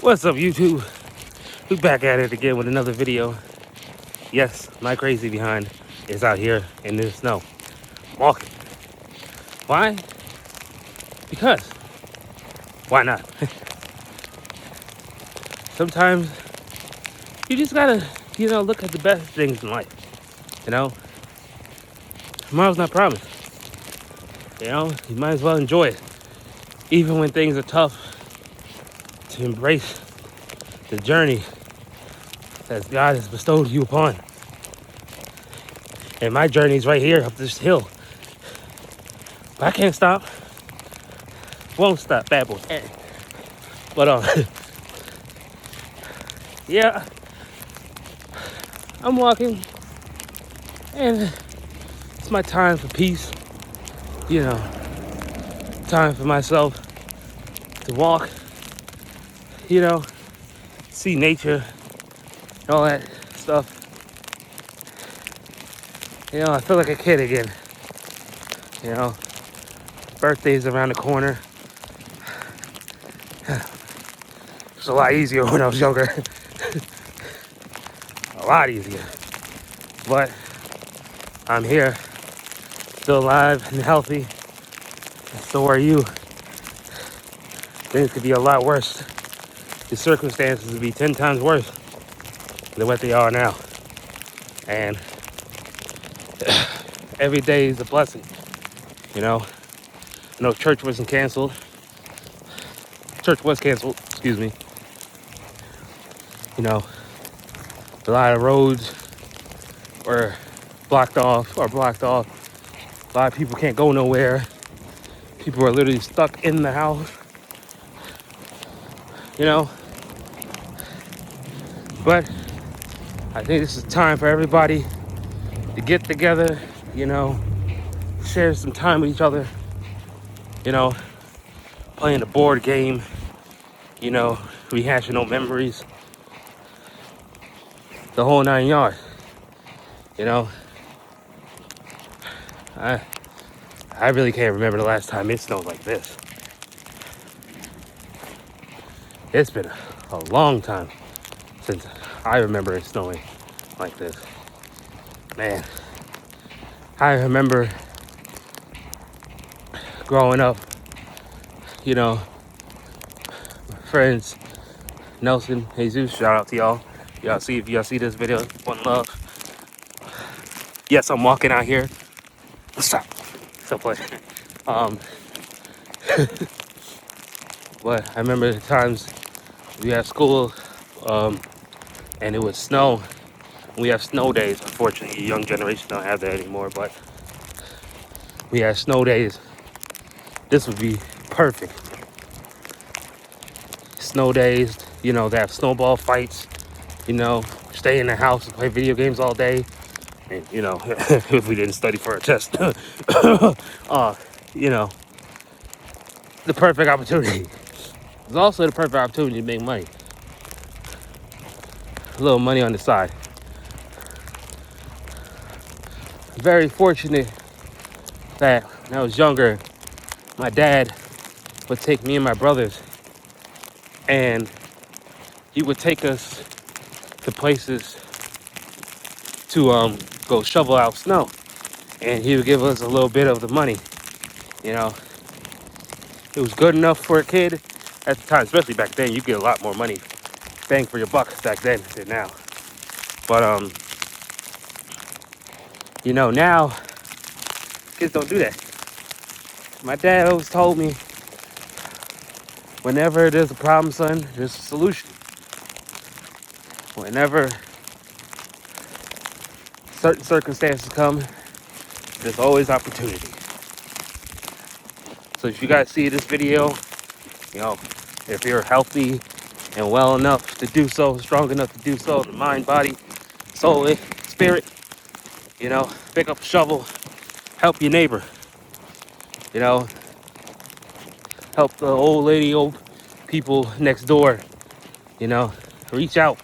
What's up, YouTube? We back at it again with another video. Yes, my crazy behind is out here in the snow, walking. Why? Because. Why not? Sometimes you just gotta, look at the best things in life. You know, tomorrow's not promised. You might as well enjoy it, even when things are tough. To embrace the journey that God has bestowed you upon. And my journey's right here up this hill. But I can't stop. Won't stop, bad boy. But yeah, I'm walking, and it's my time for peace. Time for myself to walk. See nature, and all that stuff. I feel like a kid again. Birthday's around the corner. It's a lot easier when I was younger. A lot easier. But I'm here, still alive and healthy. And so are you. Things could be a lot worse. The circumstances would be 10 times worse than what they are now. And every day is a blessing. I know church wasn't canceled. Church was canceled, excuse me. A lot of roads were blocked off. A lot of people can't go nowhere. People are literally stuck in the house. But I think this is time for everybody to get together, share some time with each other, playing a board game, rehashing old memories, the whole 9 yards. I really can't remember the last time it snowed like this. It's been a long time since I remember it snowing like this. Man, I remember growing up, my friends, Nelson, Jesus, shout out to y'all. If y'all see this video, one love. Yes, I'm walking out here. Stop playing. But I remember the times we had school, and it would snow. We have snow days. Unfortunately, young generation don't have that anymore, but we had snow days. This would be perfect. Snow days, they have snowball fights, stay in the house and play video games all day. And, if we didn't study for a test, the perfect opportunity. It's also the perfect opportunity to make money. A little money on the side. Very fortunate that when I was younger, my dad would take me and my brothers, and he would take us to places to go shovel out snow, and he would give us a little bit of the money. It was good enough for a kid at the time, especially back then. You get a lot more money, bang for your buck back then than now. But now kids don't do that. My dad always told me, whenever there's a problem, son, there's a solution. Whenever certain circumstances come, there's always opportunity. So if you guys see this video, if you're healthy and well enough to do so, strong enough to do so, the mind, body, soul, spirit, pick up a shovel, help your neighbor, help the old people next door, reach out,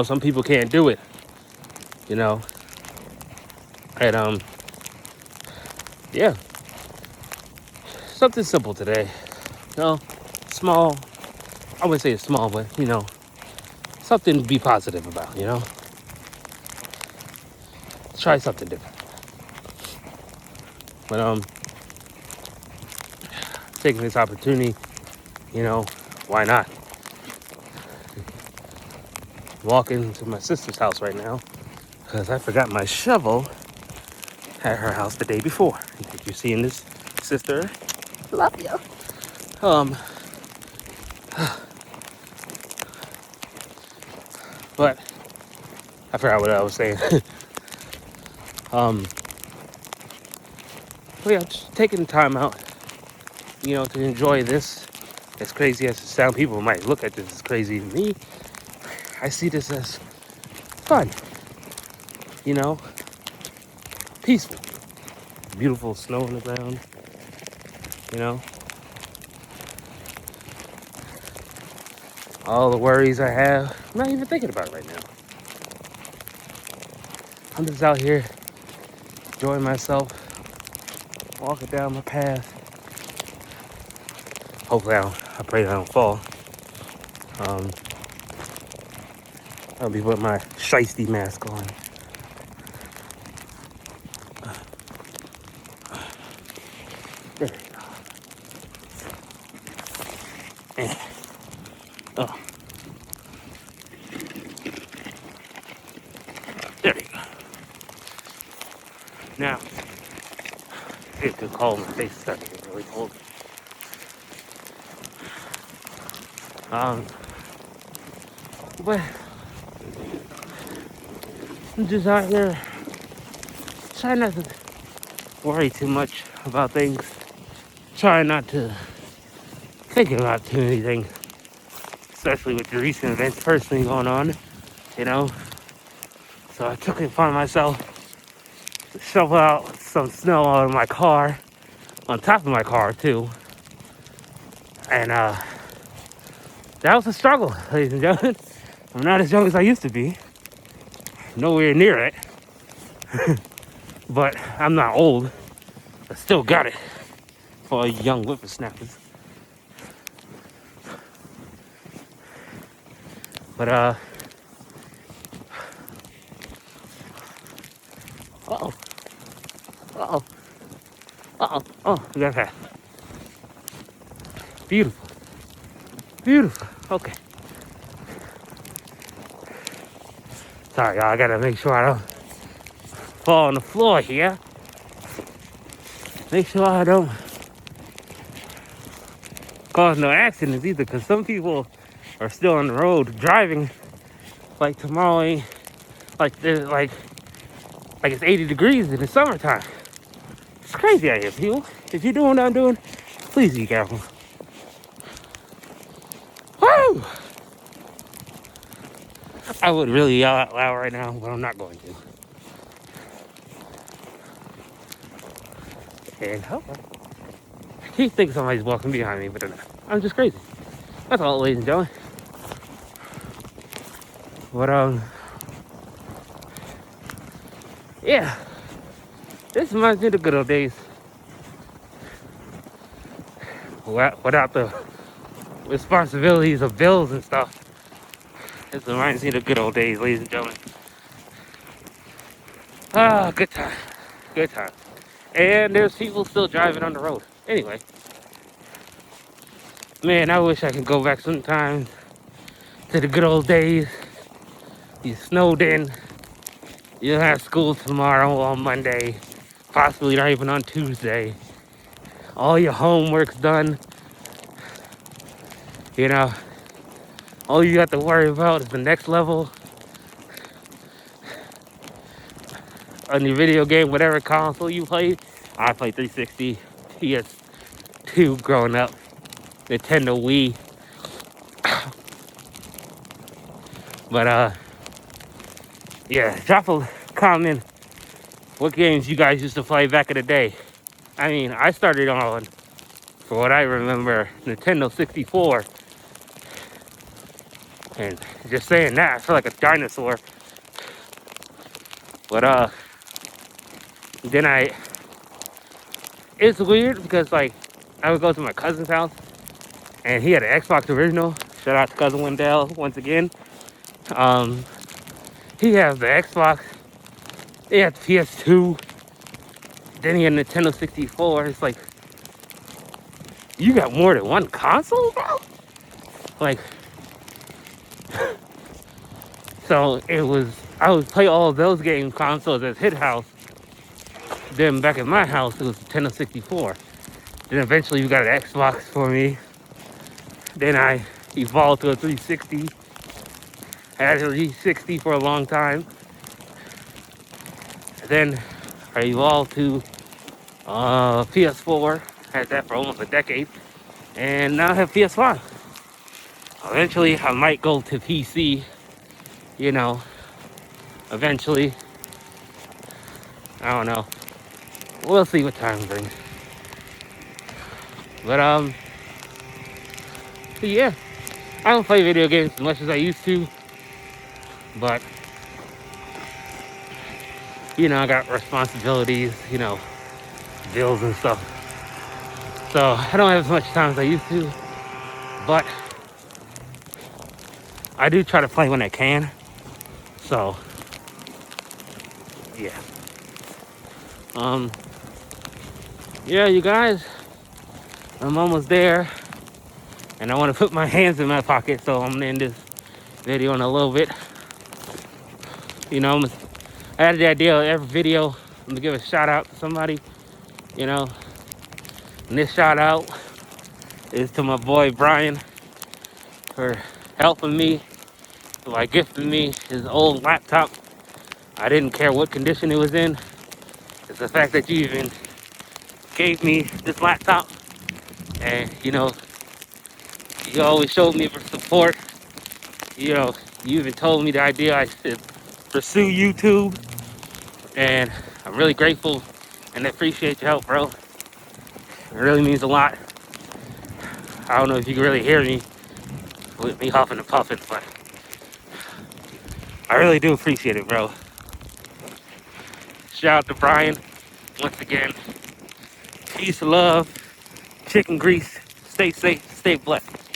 some people can't do it, and yeah, something simple today. You know, small. I wouldn't say it's small, but something to be positive about. Try something different. But taking this opportunity, why not? Walking to my sister's house right now because I forgot my shovel at her house the day before. If you're seeing this, sister, love you. Um, but I forgot what I was saying. um, but yeah, just taking time out, to enjoy this. As crazy as it sounds, people might look at this as crazy to me. I see this as fun, you know, peaceful, beautiful snow on the ground, you know, all the worries I have, I'm not even thinking about it right now. I'm just out here enjoying myself, walking down my path. Hopefully I pray I don't fall. I'll be putting my shiesty mask on. There you go. Oh, there you go. Now, it could call my face starting to get really cold. But I'm just out here trying not to worry too much about things. Trying not to think about too many things, especially with the recent events personally going on, you know. So I took it upon myself to shovel out some snow out of my car, on top of my car too. And that was a struggle, ladies and gentlemen. I'm not as young as I used to be. Nowhere near it. But I'm not old. I still got it for young whippersnappers. But uh-oh. Uh-oh. Uh-oh. Oh, we got that. Beautiful. Beautiful. Okay. Sorry, y'all. I gotta make sure I don't fall on the floor here. Make sure I don't cause no accidents either, because some people are still on the road driving like tomorrow ain't like it's 80 degrees in the summertime. It's crazy out here, people. If you're doing what I'm doing, please be careful. Woo! I would really yell out loud right now, but I'm not going to. And I keep thinking somebody's walking behind me, but they're not. I'm just crazy. That's all, ladies and gentlemen. But yeah, this reminds me of the good old days. Without the responsibilities of bills and stuff. This reminds me of the good old days, ladies and gentlemen. Ah, good time. Good time. And there's people still driving on the road. Anyway. Man, I wish I could go back sometime to the good old days. You snowed in. You'll have school tomorrow on Monday. Possibly not even on Tuesday. All your homework's done. You know, all you have to worry about is the next level on your video game, whatever console you play. I played 360, PS2 growing up, Nintendo Wii. But yeah, drop a comment what games you guys used to play back in the day. I mean, I started on, for what I remember, Nintendo 64. And just saying that, I feel like a dinosaur. But then I it's weird because like I would go to my cousin's house and he had an Xbox original. Shout out to cousin Wendell once again. Um, he has the Xbox. He had the PS2. Then he had a Nintendo 64. It's like you got more than one console, bro. Like, so it was. I would play all of those game consoles at his house. Then back at my house, it was Nintendo 64. Then eventually you got an Xbox for me. Then I evolved to a 360. I had a 360 for a long time. Then I evolved to PS4. Had that for almost a decade. And now I have PS5. Eventually I might go to PC, you know, eventually. I don't know. We'll see what time brings. But yeah. I don't play video games as much as I used to. But you know, I got responsibilities, you know, bills and stuff. So I don't have as much time as I used to. But I do try to play when I can. So yeah. Yeah, you guys, I'm almost there. And I want to put my hands in my pocket, so I'm gonna end this video in a little bit. You know, I had the idea of every video, I'm gonna give a shout out to somebody, you know. And this shout out is to my boy Brian for helping me, by gifting me his old laptop. I didn't care what condition it was in. It's the fact that you even gave me this laptop. And, you know, you always showed me for support. You know, you even told me the idea I should pursue YouTube. And I'm really grateful and appreciate your help, bro. It really means a lot. I don't know if you can really hear me with me huffing and puffing, but I really do appreciate it, bro. Shout out to Brian once again. Peace, love, chicken grease. Stay safe, stay blessed.